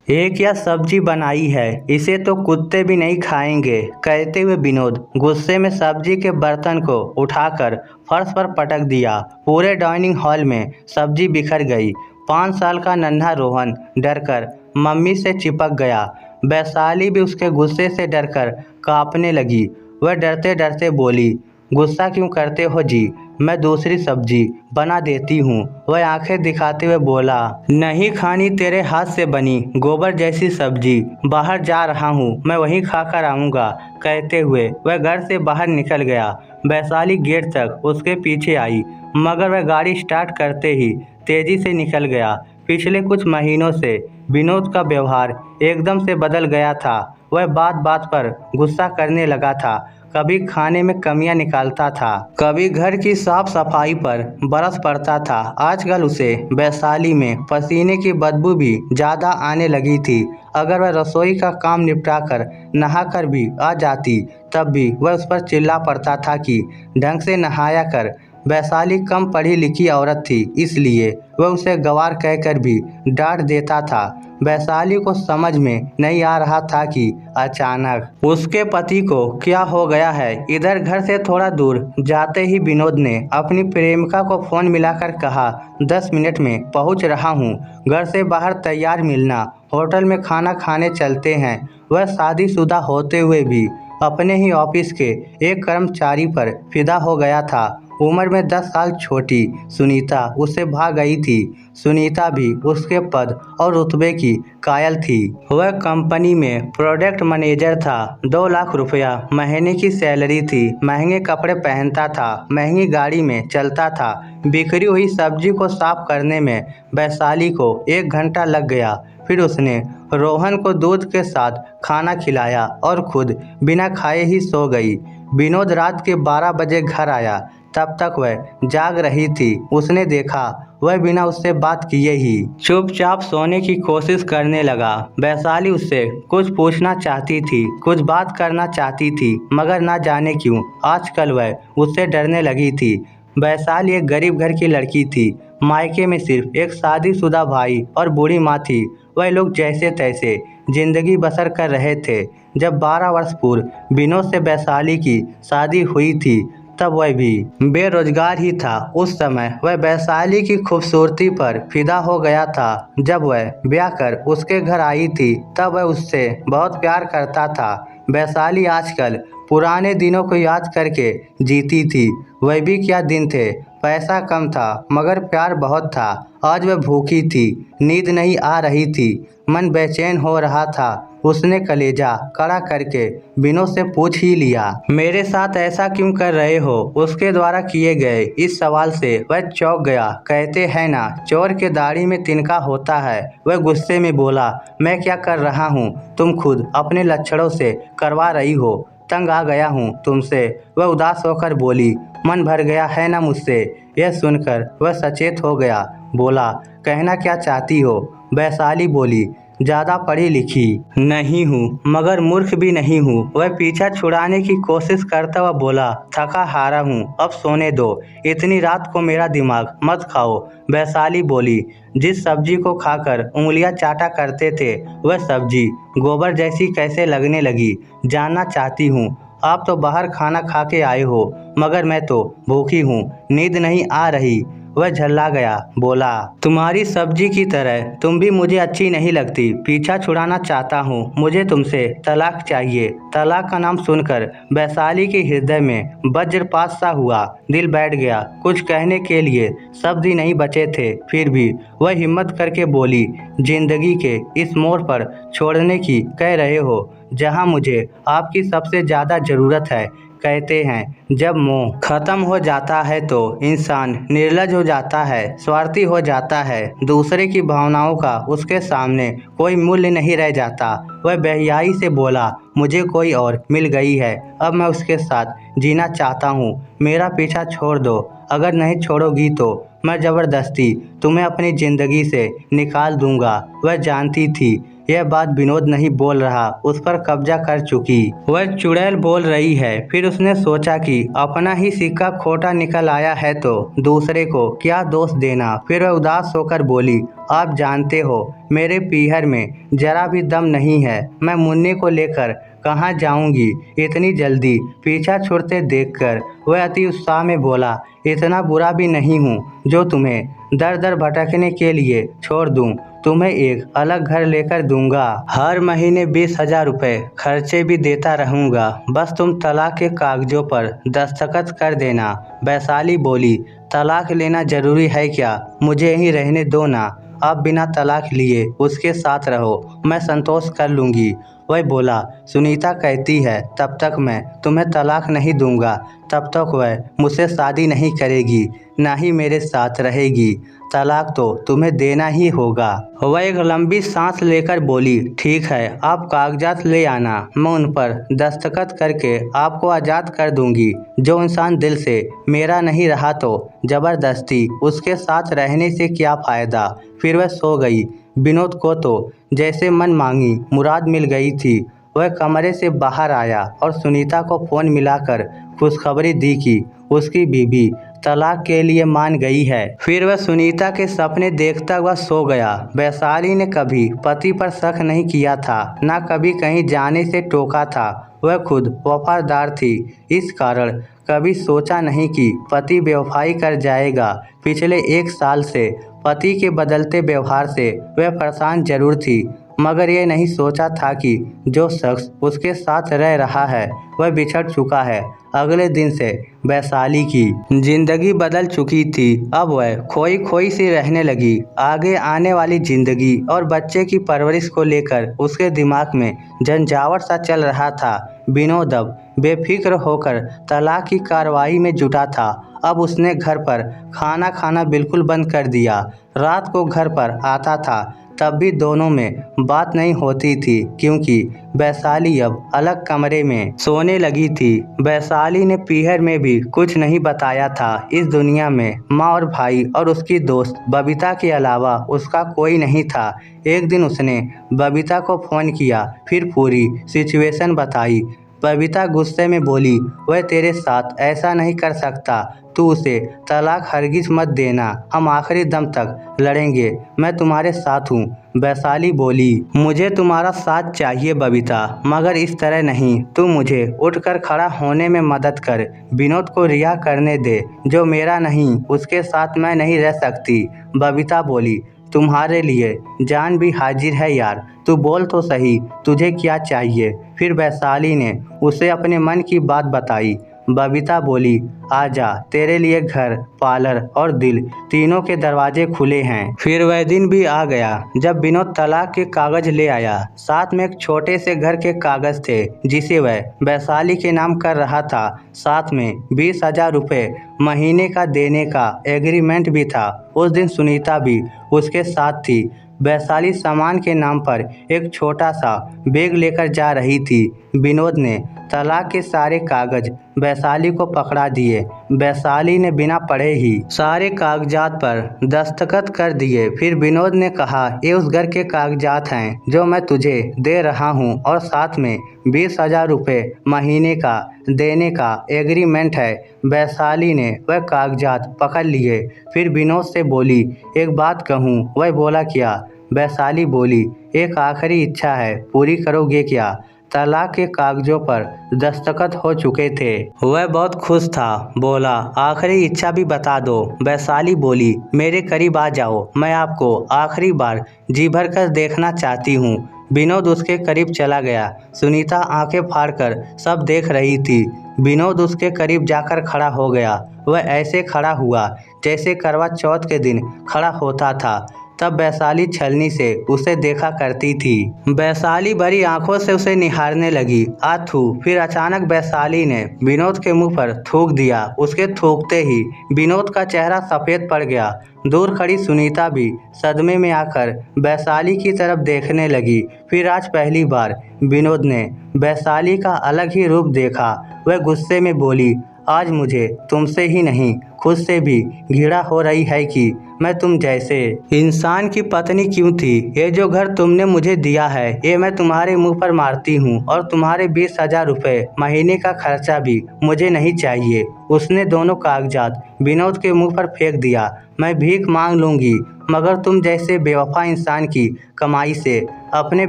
एक यह सब्जी बनाई है, इसे तो कुत्ते भी नहीं खाएंगे, कहते हुए विनोद गुस्से में सब्जी के बर्तन को उठाकर फर्श पर पटक दिया। पूरे डाइनिंग हॉल में सब्जी बिखर गई। 5 साल का नन्हा रोहन डरकर मम्मी से चिपक गया। वैशाली भी उसके गुस्से से डरकर कांपने लगी। वह डरते डरते बोली, गुस्सा क्यों करते हो जी, मैं दूसरी सब्जी बना देती हूँ। वह आंखें दिखाते हुए बोला, नहीं खानी तेरे हाथ से बनी गोबर जैसी सब्जी, बाहर जा रहा हूँ, मैं वहीं खाकर आऊँगा। कहते हुए वह घर से बाहर निकल गया। वैशाली गेट तक उसके पीछे आई, मगर वह गाड़ी स्टार्ट करते ही तेजी से निकल गया। पिछले कुछ महीनों से विनोद का व्यवहार एकदम से बदल गया था। वह बात बात पर गुस्सा करने लगा था। कभी खाने में कमियां निकालता था, कभी घर की साफ सफाई पर बरस पड़ता था। आजकल उसे वैशाली में पसीने की बदबू भी ज़्यादा आने लगी थी। अगर वह रसोई का काम निपटाकर नहाकर भी आ जाती, तब भी वह उस पर चिल्ला पड़ता था कि ढंग से नहाया कर। वैशाली कम पढ़ी लिखी औरत थी, इसलिए वह उसे गंवार कहकर भी डांट देता था। वैशाली को समझ में नहीं आ रहा था कि अचानक उसके पति को क्या हो गया है। इधर घर से थोड़ा दूर जाते ही विनोद ने अपनी प्रेमिका को फोन मिलाकर कहा, 10 मिनट में पहुंच रहा हूं, घर से बाहर तैयार मिलना, होटल में खाना खाने चलते हैं। वह शादीशुदा होते हुए भी अपने ही ऑफिस के एक कर्मचारी पर फिदा हो गया था। उम्र में 10 साल छोटी सुनीता उससे भाग गई थी। सुनीता भी उसके पद और रुतबे की कायल थी। वह कंपनी में प्रोडक्ट मैनेजर था। 2 लाख रुपया महीने की सैलरी थी। महंगे कपड़े पहनता था, महंगी गाड़ी में चलता था। बिखरी हुई सब्जी को साफ करने में वैशाली को 1 घंटा लग गया। फिर उसने रोहन को दूध के साथ खाना खिलाया और खुद बिना खाए ही सो गई। विनोद रात के 12 बजे घर आया, तब तक वह जाग रही थी। उसने देखा वह बिना उससे बात किए ही चुपचाप सोने की कोशिश करने लगा। वैशाली उससे कुछ पूछना चाहती थी, कुछ बात करना चाहती थी, मगर ना जाने क्यों आजकल वह उससे डरने लगी थी। वैशाली एक गरीब घर की लड़की थी। मायके में सिर्फ एक शादीशुदा भाई और बूढ़ी माँ थी। वह लोग जैसे तैसे जिंदगी बसर कर रहे थे। जब 12 वर्ष पूर्व विनोद से वैशाली की शादी हुई थी, तब वह भी बेरोजगार ही था। उस समय वह वैशाली की खूबसूरती पर फिदा हो गया था। जब वह ब्याह कर उसके घर आई थी, तब वह उससे बहुत प्यार करता था। वैशाली आजकल पुराने दिनों को याद करके जीती थी। वह भी क्या दिन थे, पैसा कम था मगर प्यार बहुत था। आज वह भूखी थी, नींद नहीं आ रही थी, मन बेचैन हो रहा था। उसने कलेजा कड़ा करके विनोद से पूछ ही लिया, मेरे साथ ऐसा क्यों कर रहे हो। उसके द्वारा किए गए इस सवाल से वह चौंक गया। कहते हैं ना, चोर के दाढ़ी में तिनका होता है। वह गुस्से में बोला, मैं क्या कर रहा हूँ, तुम खुद अपने लक्षणों से करवा रही हो। तंग आ गया हूँ तुमसे। वह उदास होकर बोली, मन भर गया है ना मुझसे। यह सुनकर वह सचेत हो गया। बोला, कहना क्या चाहती हो। वैशाली बोली, ज़्यादा पढ़ी लिखी नहीं हूँ मगर मूर्ख भी नहीं हूँ। वह पीछा छुड़ाने की कोशिश करता हुआ बोला, थका हारा हूँ, अब सोने दो, इतनी रात को मेरा दिमाग मत खाओ। वैशाली बोली, जिस सब्जी को खाकर उंगलियां चाटा करते थे, वह सब्जी गोबर जैसी कैसे लगने लगी, जानना चाहती हूँ। आप तो बाहर खाना खा के आए हो, मगर मैं तो भूखी हूँ, नींद नहीं आ रही। वह झल्ला गया, बोला, तुम्हारी सब्जी की तरह तुम भी मुझे अच्छी नहीं लगती। पीछा छुड़ाना चाहता हूँ, मुझे तुमसे तलाक चाहिए। तलाक का नाम सुनकर वैशाली के हृदय में वज्रपात सा हुआ। दिल बैठ गया। कुछ कहने के लिए शब्द ही नहीं बचे थे। फिर भी वह हिम्मत करके बोली, जिंदगी के इस मोड़ पर छोड़ने की कह रहे हो, जहाँ मुझे आपकी सबसे ज़्यादा ज़रूरत है। कहते हैं जब मोह खत्म हो जाता है तो इंसान निर्लज हो जाता है, स्वार्थी हो जाता है। दूसरे की भावनाओं का उसके सामने कोई मूल्य नहीं रह जाता। वह बेहयाई से बोला, मुझे कोई और मिल गई है, अब मैं उसके साथ जीना चाहता हूँ। मेरा पीछा छोड़ दो। अगर नहीं छोड़ोगी तो मैं ज़बरदस्ती तुम्हें अपनी ज़िंदगी से निकाल दूंगा। वह जानती थी यह बात विनोद नहीं बोल रहा, उस पर कब्जा कर चुकी। वह चुड़ैल बोल रही है। फिर उसने सोचा कि अपना ही सिक्का खोटा निकल आया है तो दूसरे को क्या दोष देना। फिर वह उदास होकर बोली, आप जानते हो मेरे पीहर में जरा भी दम नहीं है। मैं मुन्नी को लेकर कहाँ जाऊंगी इतनी जल्दी। पीछा छुड़ते देखकर वह अति उत्साह में बोला, इतना बुरा भी नहीं हूँ जो तुम्हें दर दर भटकने के लिए छोड़ दूँ। तुम्हें एक अलग घर लेकर दूंगा, हर महीने 20,000 रुपये खर्चे भी देता रहूंगा। बस तुम तलाक के कागजों पर दस्तखत कर देना। वैशाली बोली, तलाक लेना जरूरी है क्या? मुझे यहीं रहने दो ना। अब बिना तलाक लिए उसके साथ रहो, मैं संतोष कर लूँगी। वह बोला, सुनीता कहती है तब तक मैं तुम्हें तलाक नहीं दूंगा, तब तक वह मुझसे शादी नहीं करेगी, ना ही मेरे साथ रहेगी। तलाक तो तुम्हें देना ही होगा। वह एक लंबी सांस लेकर बोली, ठीक है, आप कागजात ले आना, मैं उन पर दस्तखत करके आपको आज़ाद कर दूंगी। जो इंसान दिल से मेरा नहीं रहा तो ज़बरदस्ती उसके साथ रहने से क्या फ़ायदा। फिर वह सो गई। विनोद को तो जैसे मन मांगी मुराद मिल गई थी। वह कमरे से बाहर आया और सुनीता को फ़ोन मिलाकर खुशखबरी दी कि उसकी बीवी तलाक के लिए मान गई है। फिर वह सुनीता के सपने देखता हुआ सो गया। वैशाली ने कभी पति पर शक नहीं किया था, ना कभी कहीं जाने से टोका था। वह खुद वफादार थी, इस कारण कभी सोचा नहीं कि पति बेवफाई कर जाएगा। पिछले 1 साल से पति के बदलते व्यवहार से वह परेशान जरूर थी, मगर ये नहीं सोचा था कि जो शख्स उसके साथ रह रहा है वह बिछड़ चुका है। अगले दिन से वैशाली की जिंदगी बदल चुकी थी। अब वह खोई खोई सी रहने लगी। आगे आने वाली जिंदगी और बच्चे की परवरिश को लेकर उसके दिमाग में झंझावात सा चल रहा था। विनोद अब बेफिक्र होकर तलाक की कार्रवाई में जुटा था। अब उसने घर पर खाना खाना बिल्कुल बंद कर दिया। रात को घर पर आता था तब भी दोनों में बात नहीं होती थी, क्योंकि वैशाली अब अलग कमरे में सोने लगी थी। वैशाली ने पीहर में भी कुछ नहीं बताया था। इस दुनिया में माँ और भाई और उसकी दोस्त बबीता के अलावा उसका कोई नहीं था। एक दिन उसने बबीता को फ़ोन किया, फिर पूरी सिचुएशन बताई। बबीता गुस्से में बोली, वह तेरे साथ ऐसा नहीं कर सकता, तू उसे तलाक हरगिज मत देना, हम आखिरी दम तक लड़ेंगे, मैं तुम्हारे साथ हूँ। वैशाली बोली, मुझे तुम्हारा साथ चाहिए बबीता, मगर इस तरह नहीं। तू मुझे उठकर खड़ा होने में मदद कर, विनोद को रिहा करने दे। जो मेरा नहीं उसके साथ मैं नहीं रह सकती। बबीता बोली, तुम्हारे लिए जान भी हाजिर है यार, तू बोल तो सही, तुझे क्या चाहिए। फिर वैशाली ने उसे अपने मन की बात बताई। बबीता बोली, आजा, तेरे लिए घर, पार्लर और दिल तीनों के दरवाजे खुले हैं। फिर वह दिन भी आ गया जब विनोद तलाक के कागज ले आया। साथ में एक छोटे से घर के कागज थे जिसे वह वैशाली के नाम कर रहा था। साथ में 20,000 रुपये महीने का देने का एग्रीमेंट भी था। उस दिन सुनीता भी उसके साथ थी। वैशाली सामान के नाम पर एक छोटा सा बैग लेकर जा रही थी। विनोद ने तलाक के सारे कागज वैशाली को पकड़ा दिए। वैशाली ने बिना पढ़े ही सारे कागजात पर दस्तखत कर दिए। फिर विनोद ने कहा, ये उस घर के कागजात हैं जो मैं तुझे दे रहा हूँ और साथ में 20,000 रुपये महीने का देने का एग्रीमेंट है। वैशाली ने वह कागजात पकड़ लिए। फिर विनोद से बोली, एक बात कहूँ? वह बोला, क्या? वैशाली बोली, एक आखिरी इच्छा है, पूरी करोगे क्या? तलाक के कागजों पर दस्तखत हो चुके थे। वह बहुत खुश था, बोला, आखिरी इच्छा भी बता दो। वैशाली बोली, मेरे करीब आ जाओ, मैं आपको आखिरी बार जी भर कर देखना चाहती हूँ। विनोद उसके करीब चला गया। सुनीता आंखें फाड़कर सब देख रही थी। विनोद उसके करीब जाकर खड़ा हो गया। वह ऐसे खड़ा हुआ जैसे करवा चौथ के दिन खड़ा होता था। तब वैशाली छलनी से उसे देखा करती थी। वैशाली भरी आंखों से उसे निहारने लगी। आथू। फिर अचानक वैशाली ने विनोद के मुंह पर थूक दिया। उसके थूकते ही विनोद का चेहरा सफ़ेद पड़ गया। दूर खड़ी सुनीता भी सदमे में आकर वैशाली की तरफ देखने लगी। फिर आज पहली बार विनोद ने वैशाली का अलग ही रूप देखा। वह गुस्से में बोली, आज मुझे तुमसे ही नहीं खुद से भी घृणा हो रही है कि मैं तुम जैसे इंसान की पत्नी क्यों थी। ये जो घर तुमने मुझे दिया है ये मैं तुम्हारे मुंह पर मारती हूँ और तुम्हारे 20,000 रुपये महीने का खर्चा भी मुझे नहीं चाहिए। उसने दोनों कागजात विनोद के मुंह पर फेंक दिया। मैं भीख मांग लूंगी मगर तुम जैसे बेवफा इंसान की कमाई से अपने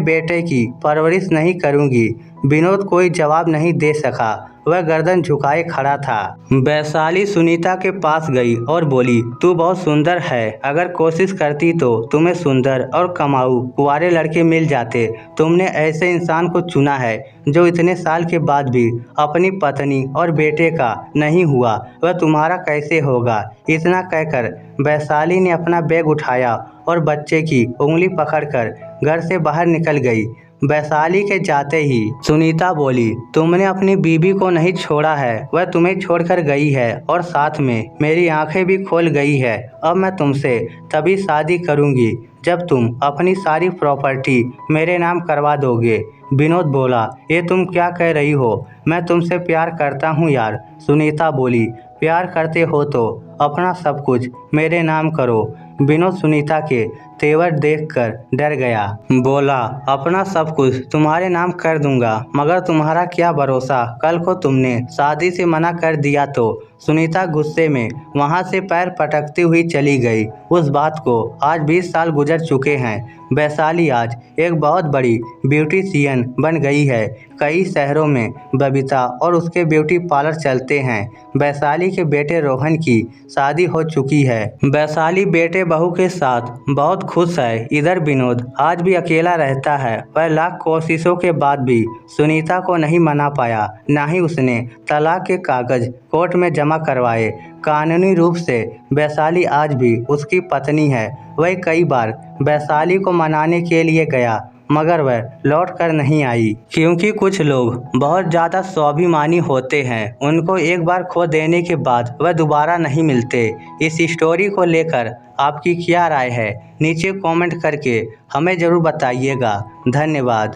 बेटे की परवरिश नहीं करूंगी। विनोद कोई जवाब नहीं दे सका, वह गर्दन झुकाए खड़ा था। वैशाली सुनीता के पास गई और बोली, तू बहुत सुंदर है, अगर कोशिश करती तो तुम्हें सुंदर और कमाऊ कुंवारे लड़के मिल जाते। तुमने ऐसे इंसान को चुना है जो इतने साल के बाद भी अपनी पत्नी और बेटे का नहीं हुआ, वह तुम्हारा कैसे होगा। इतना कहकर वैशाली ने अपना बैग उठाया और बच्चे की उंगली पकड़कर घर से बाहर निकल गई। वैशाली के जाते ही सुनीता बोली, तुमने अपनी बीबी को नहीं छोड़ा है, वह तुम्हें छोड़कर गई है और साथ में मेरी आंखें भी खोल गई है। अब मैं तुमसे तभी शादी करूंगी जब तुम अपनी सारी प्रॉपर्टी मेरे नाम करवा दोगे। विनोद बोला, ये तुम क्या कह रही हो, मैं तुमसे प्यार करता हूँ यार। सुनीता बोली, प्यार करते हो तो अपना सब कुछ मेरे नाम करो। विनोद सुनीता के तेवर देखकर डर गया, बोला, अपना सब कुछ तुम्हारे नाम कर दूंगा, मगर तुम्हारा क्या भरोसा, कल को तुमने शादी से मना कर दिया तो। सुनीता गुस्से में वहां से पैर पटकती हुई चली गई। उस बात को आज 20 साल गुजर चुके हैं। वैशाली आज एक बहुत बड़ी ब्यूटीशियन बन गई है। कई शहरों में बबीता और उसके ब्यूटी पार्लर चलते हैं। वैशाली के बेटे रोहन की शादी हो चुकी है। वैशाली बेटे बहू के साथ बहुत खुश है। इधर विनोद आज भी अकेला रहता है। वह लाख कोशिशों के बाद भी सुनीता को नहीं मना पाया, न ही उसने तलाक के कागज कोर्ट में जमा करवाए। कानूनी रूप से वैशाली आज भी उसकी पत्नी है। वह कई बार वैशाली को मनाने के लिए गया मगर वह लौट कर नहीं आई, क्योंकि कुछ लोग बहुत ज़्यादा स्वाभिमानी होते हैं। उनको एक बार खो देने के बाद वह दोबारा नहीं मिलते। इस स्टोरी को लेकर आपकी क्या राय है, नीचे कमेंट करके हमें ज़रूर बताइएगा। धन्यवाद।